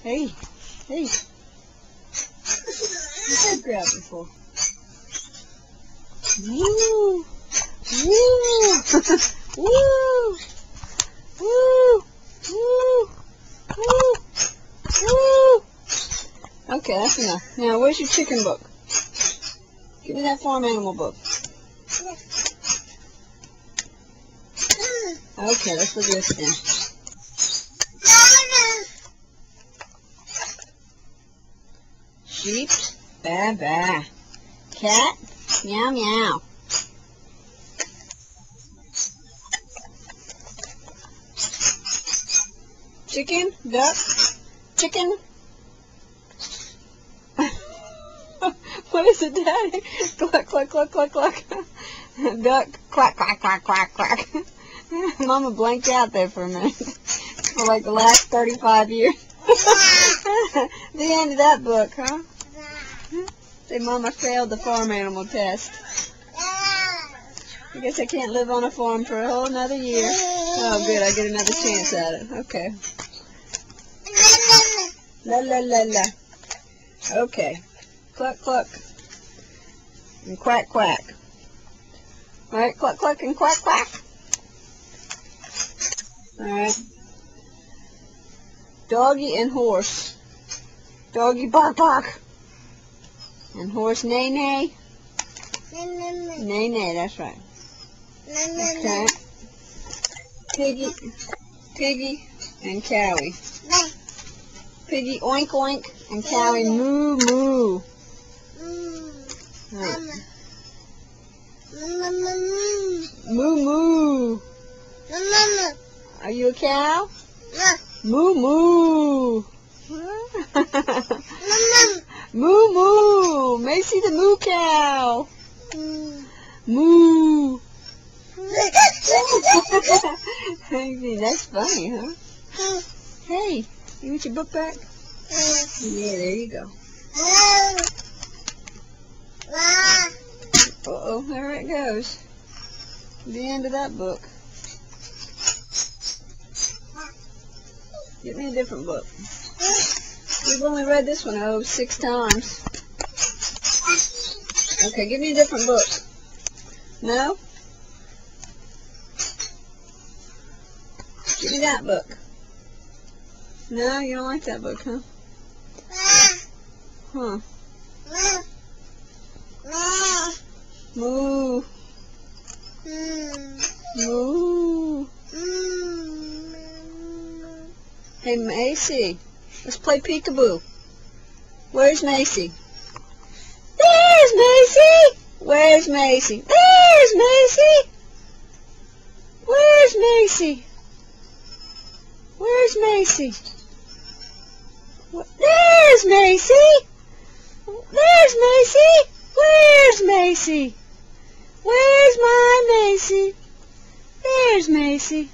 Hey, hey. What's that grabbing for? Woo! Woo! Woo! Woo! Woo! Woo! Woo! Okay, that's enough. Now, where's your chicken book? Give me that farm animal book. Okay, let's look at this then. Sheep, ba ba. Cat, meow meow. Chicken, duck, chicken. What is it, Daddy? Cluck, cluck, cluck, cluck, cluck. Duck, quack, quack, quack, quack, quack. Mama blanked out there for a minute. For like the last 35 years. The end of that book, huh? Say, Mama failed the farm animal test. I guess I can't live on a farm for a whole another year. Oh, good, I get another chance at it. Okay. La la la la. Okay. Cluck, cluck. And quack, quack. Alright, cluck, cluck, and quack, quack. Alright. Doggy and horse. Doggy bark, bark. And horse neigh, neigh. Neigh, neigh, that's right. Okay. Piggy, piggy, and cowie. Piggy oink, oink, and cowie moo, moo. Right. Moo, moo. Are you a cow? Moo, moo. Moo, moo. Macy the moo cow. Moo. That's funny, huh? Hey, you want your book back? Yeah, there you go. Uh-oh, there it goes. The end of that book. Get me a different book. We've only read this one, 6 times. Okay, give me a different book. No? Give me that book. No, you don't like that book, huh? Huh. Moo. Moo. Hey, Macy, let's play peekaboo. Where's Macy? There's Macy! Where's Macy? There's Macy! Where's Macy? Where's Macy? There's Macy! There's Macy! Where's Macy? Where's my Macy? There's Macy.